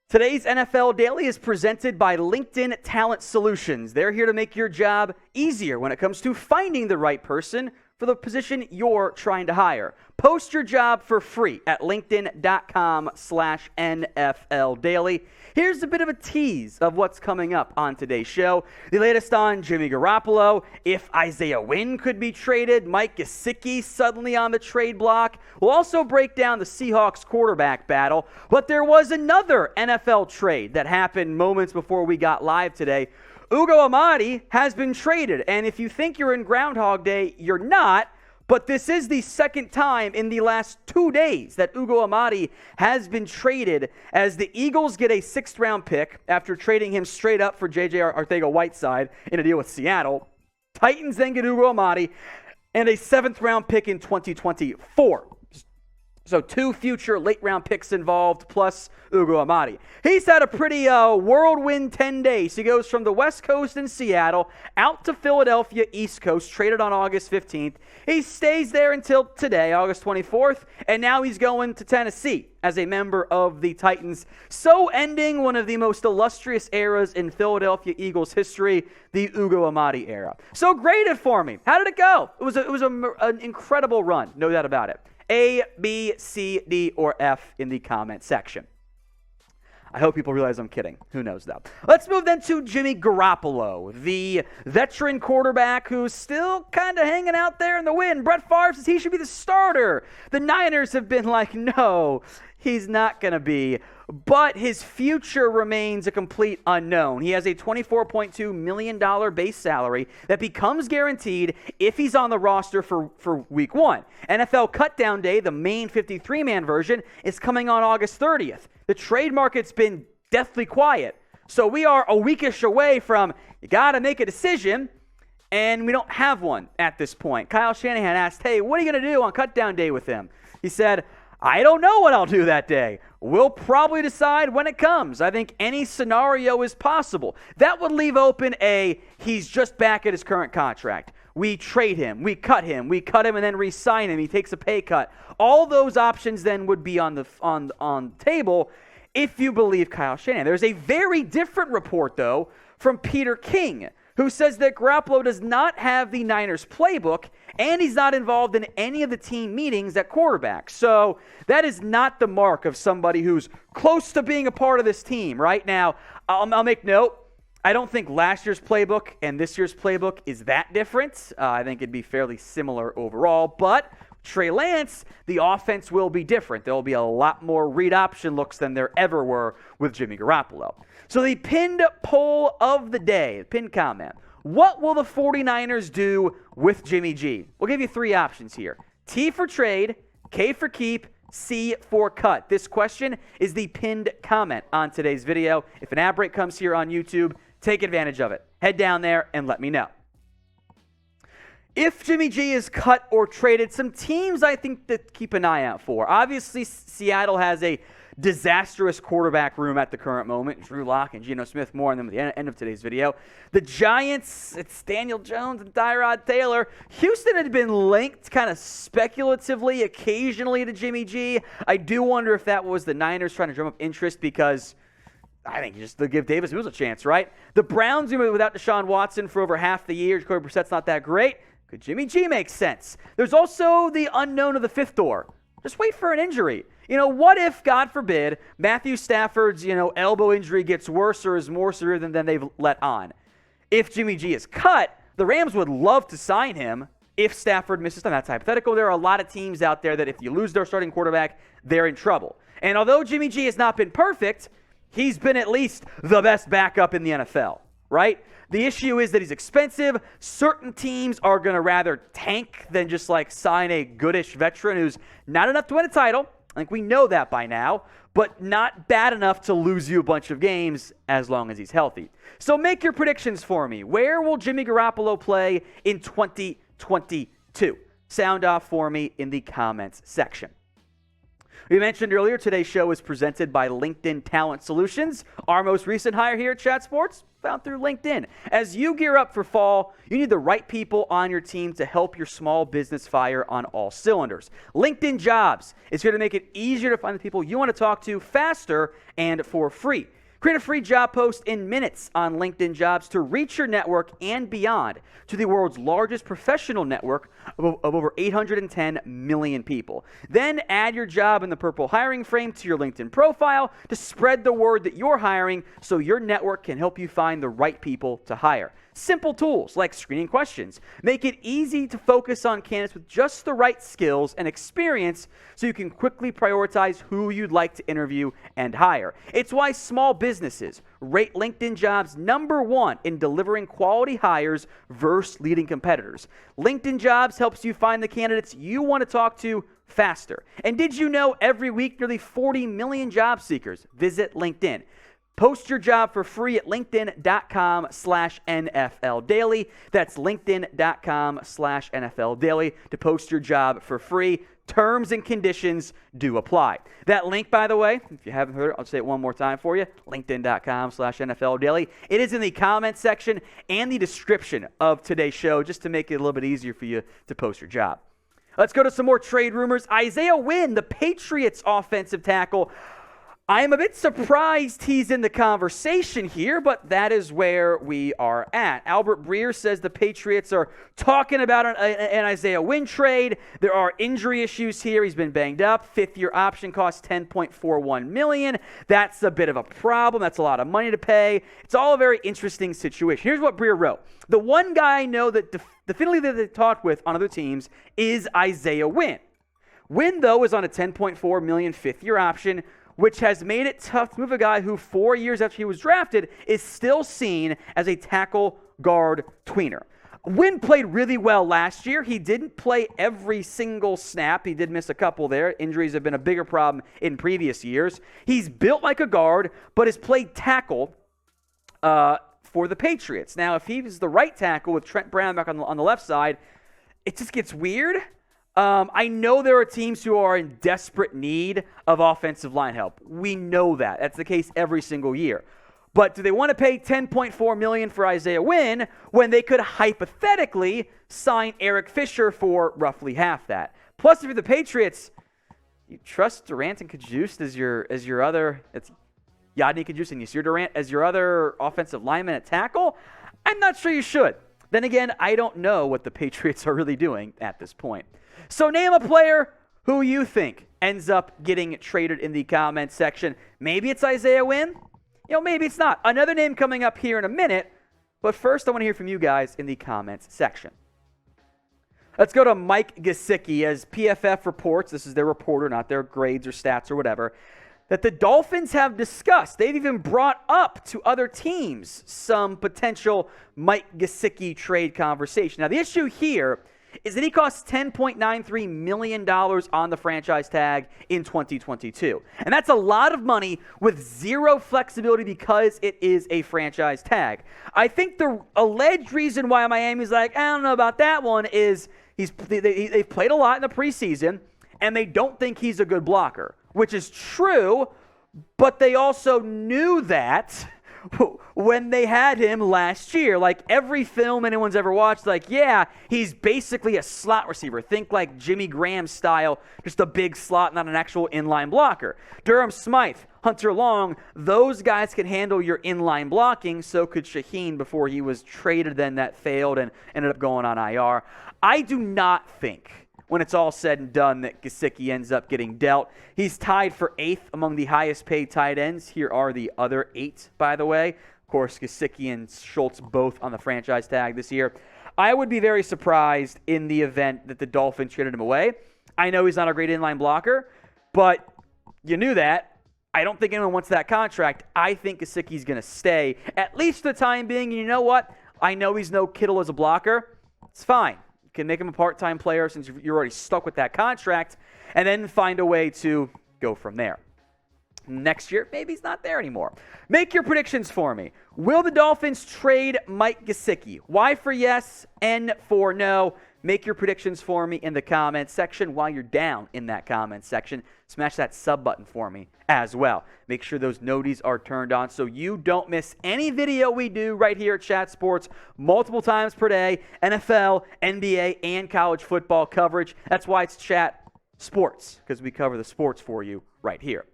Today's NFL Daily is presented by LinkedIn Talent Solutions. They're here to make your job easier when it comes to finding the right person for the position you're trying to hire. Post your job for free at linkedin.com/NFL Daily. Here's a bit of a tease of what's coming up on today's show. The latest on Jimmy Garoppolo, if Isaiah Wynn could be traded, Mike Gesicki suddenly on the trade block. We'll also break down the Seahawks quarterback battle. But there was another NFL trade that happened moments before we got live today. Ugo Amadi has been traded, and if you think you're in Groundhog Day, you're not. But this is the second time in the last 2 days that Ugo Amadi has been traded, as the Eagles get a 6th-round pick after trading him straight up for J.J. Arcega-Whiteside in a deal with Seattle. Titans then get Ugo Amadi and a 7th-round pick in 2024. So 2 future late-round picks involved, plus Ugo Amadi. He's had a pretty whirlwind 10 days. He goes from the West Coast in Seattle out to Philadelphia, East Coast, traded on August 15th. He stays there until today, August 24th, and now he's going to Tennessee as a member of the Titans. So ending one of the most illustrious eras in Philadelphia Eagles history, the Ugo Amadi era. So graded for me. How did it go? It was an incredible run, no doubt about it. A, B, C, D, or F in the comment section. I hope people realize I'm kidding. Who knows, though? Let's move then to Jimmy Garoppolo, the veteran quarterback who's still kind of hanging out there in the wind. Brett Favre says he should be the starter. The Niners have been like, no, he's not going to be. But his future remains a complete unknown. He has a $24.2 million base salary that becomes guaranteed if he's on the roster for week 1. NFL Cutdown Day, the main 53-man version, is coming on August 30th. The trade market's been deathly quiet. So we are a weekish away from, you got to make a decision, and we don't have one at this point. Kyle Shanahan asked, hey, what are you going to do on Cutdown Day with him? He said, I don't know what I'll do that day. We'll probably decide when it comes. I think any scenario is possible. That would leave open he's just back at his current contract. We trade him, we cut him and then re-sign him. He takes a pay cut. All those options then would be on the table if you believe Kyle Shanahan. There's a very different report, though, from Peter King, who says that Garoppolo does not have the Niners playbook, and he's not involved in any of the team meetings at quarterback. So that is not the mark of somebody who's close to being a part of this team. Right now, I'll make note, I don't think last year's playbook and this year's playbook is that different. I think it'd be fairly similar overall, but Trey Lance, the offense will be different. There will be a lot more read option looks than there ever were with Jimmy Garoppolo. So the pinned poll of the day, the pinned comment, what will the 49ers do with Jimmy G? We'll give you 3 options here. T for trade, K for keep, C for cut. This question is the pinned comment on today's video. If an ad break comes here on YouTube, take advantage of it. Head down there and let me know. If Jimmy G is cut or traded, some teams I think to keep an eye out for. Obviously, Seattle has a disastrous quarterback room at the current moment. Drew Lock and Geno Smith, more on them at the end of today's video. The Giants, it's Daniel Jones and Tyrod Taylor. Houston had been linked kind of speculatively, occasionally to Jimmy G. I do wonder if that was the Niners trying to drum up interest because I think just to give Davis Mills a chance, right? The Browns, without Deshaun Watson for over half the year, Jacoby Brissett's not that great. Could Jimmy G make sense? There's also the unknown of the fifth door. Just wait for an injury. What if, God forbid, Matthew Stafford's, elbow injury gets worse or is more severe than they've let on? If Jimmy G is cut, the Rams would love to sign him if Stafford misses time. That's hypothetical. There are a lot of teams out there that if you lose their starting quarterback, they're in trouble. And although Jimmy G has not been perfect, he's been at least the best backup in the NFL, right? The issue is that he's expensive. Certain teams are going to rather tank than just sign a goodish veteran who's not enough to win a title. I think we know that by now, but not bad enough to lose you a bunch of games as long as he's healthy. So make your predictions for me. Where will Jimmy Garoppolo play in 2022? Sound off for me in the comments section. We mentioned earlier, today's show is presented by LinkedIn Talent Solutions. Our most recent hire here at Chat Sports, found through LinkedIn. As you gear up for fall, you need the right people on your team to help your small business fire on all cylinders. LinkedIn Jobs is here to make it easier to find the people you want to talk to faster and for free. Create a free job post in minutes on LinkedIn Jobs to reach your network and beyond to the world's largest professional network of over 810 million people. Then add your job in the purple hiring frame to your LinkedIn profile to spread the word that you're hiring so your network can help you find the right people to hire. Simple tools like screening questions make it easy to focus on candidates with just the right skills and experience so you can quickly prioritize who you'd like to interview and hire. It's why small businesses rate LinkedIn Jobs #1 in delivering quality hires versus leading competitors. LinkedIn Jobs helps you find the candidates you want to talk to faster. And did you know every week nearly 40 million job seekers visit LinkedIn? Post your job for free at linkedin.com/NFL Daily. That's linkedin.com/NFL Daily to post your job for free. Terms and conditions do apply. That link, by the way, if you haven't heard it, I'll say it one more time for you. linkedin.com/NFL Daily. It is in the comment section and the description of today's show just to make it a little bit easier for you to post your job. Let's go to some more trade rumors. Isaiah Wynn, the Patriots offensive tackle. I am a bit surprised he's in the conversation here, but that is where we are at. Albert Breer says the Patriots are talking about an Isaiah Wynn trade. There are injury issues here. He's been banged up. Fifth-year option costs $10.41 million. That's a bit of a problem. That's a lot of money to pay. It's all a very interesting situation. Here's what Breer wrote. The one guy I know that definitely that they talked with on other teams is Isaiah Wynn. Wynn, though, is on a $10.4 million fifth-year option, which has made it tough to move a guy who 4 years after he was drafted is still seen as a tackle guard tweener. Wynn played really well last year. He didn't play every single snap. He did miss a couple there. Injuries have been a bigger problem in previous years. He's built like a guard, but has played tackle for the Patriots. Now, if he was the right tackle with Trent Brown back on the left side, it just gets weird. I know there are teams who are in desperate need of offensive line help. We know that. That's the case every single year. But do they want to pay $10.4 million for Isaiah Wynn when they could hypothetically sign Eric Fisher for roughly half that? Plus, if you're the Patriots, you trust Durant and Kajust as your other. It's Yadni Kajust and Yasir Durant as your other offensive lineman at tackle? I'm not sure you should. Then again, I don't know what the Patriots are really doing at this point. So name a player who you think ends up getting traded in the comments section. Maybe it's Isaiah Wynn. Maybe it's not. Another name coming up here in a minute. But first, I want to hear from you guys in the comments section. Let's go to Mike Gesicki. As PFF reports, this is their reporter, not their grades or stats or whatever, that the Dolphins have discussed. They've even brought up to other teams some potential Mike Gesicki trade conversation. Now, the issue here is that he costs $10.93 million on the franchise tag in 2022. And that's a lot of money with zero flexibility because it is a franchise tag. I think the alleged reason why Miami's like, I don't know about that one, is they've played a lot in the preseason, and they don't think he's a good blocker, which is true, but they also knew that when they had him last year. Like, every film anyone's ever watched, like, yeah, he's basically a slot receiver. Think like Jimmy Graham style, just a big slot, not an actual inline blocker. Durham Smythe, Hunter Long, those guys can handle your inline blocking. So could Shaheen before he was traded, then that failed and ended up going on IR. I do not think, when it's all said and done, that Gesicki ends up getting dealt. He's tied for 8th among the highest paid tight ends. Here are the other 8, by the way. Of course, Gesicki and Schultz both on the franchise tag this year. I would be very surprised in the event that the Dolphins traded him away. I know he's not a great inline blocker, but you knew that. I don't think anyone wants that contract. I think Gesicki's going to stay, at least for the time being. And you know what? I know he's no Kittle as a blocker. It's fine. Can make him a part-time player since you're already stuck with that contract, and then find a way to go from there. Next year, maybe he's not there anymore. Make your predictions for me. Will the Dolphins trade Mike Gesicki? Y for yes, N for no. Make your predictions for me in the comments section. While you're down in that comments section, smash that sub button for me as well. Make sure those noties are turned on so you don't miss any video we do right here at Chat Sports multiple times per day. NFL, NBA, and college football coverage. That's why it's Chat Sports, because we cover the sports for you right here.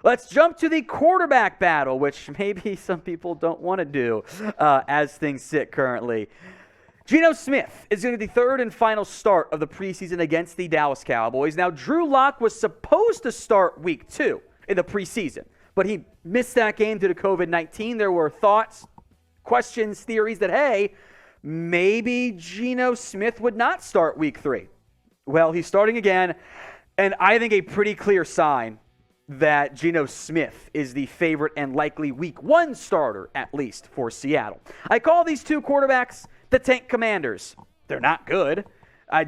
Let's jump to the quarterback battle, which maybe some people don't want to do as things sit currently. Geno Smith is going to be the third and final start of the preseason against the Dallas Cowboys. Now, Drew Lock was supposed to start week 2 in the preseason, but he missed that game due to COVID-19. There were thoughts, questions, theories that, hey, maybe Geno Smith would not start week 3. Well, he's starting again, and I think a pretty clear sign that Geno Smith is the favorite and likely week 1 starter, at least, for Seattle. I call these two quarterbacks the Tank Commanders. They're not good.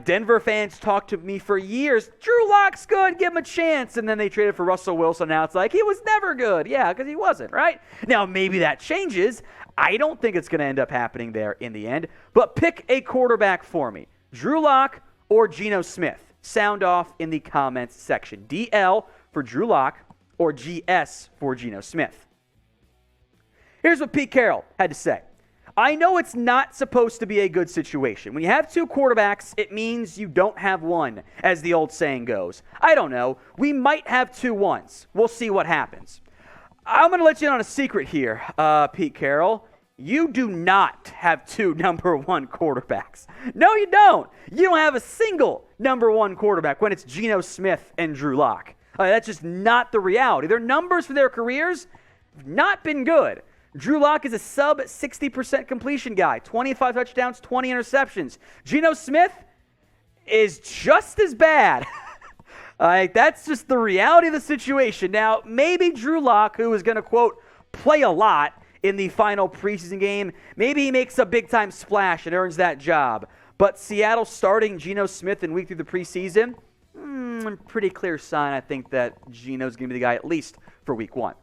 Denver fans talked to me for years. Drew Lock's good. Give him a chance. And then they traded for Russell Wilson. Now it's like, he was never good. Yeah, because he wasn't, right? Now, maybe that changes. I don't think it's going to end up happening there in the end. But pick a quarterback for me. Drew Lock or Geno Smith. Sound off in the comments section. DL for Drew Lock or GS for Geno Smith. Here's what Pete Carroll had to say. I know it's not supposed to be a good situation. When you have two quarterbacks, it means you don't have one, as the old saying goes. I don't know. We might have 2 ones. We'll see what happens. I'm going to let you in on a secret here, Pete Carroll. You do not have 2 number 1 quarterbacks. No, you don't. You don't have a single number 1 quarterback when it's Geno Smith and Drew Lock. That's just not the reality. Their numbers for their careers have not been good. Drew Lock is a sub 60% completion guy, 25 touchdowns, 20 interceptions. Geno Smith is just as bad. That's just the reality of the situation. Now, maybe Drew Lock, who is going to, quote, play a lot in the final preseason game, maybe he makes a big-time splash and earns that job. But Seattle starting Geno Smith in week 3 of the preseason, pretty clear sign, I think, that Geno's going to be the guy at least for week 1.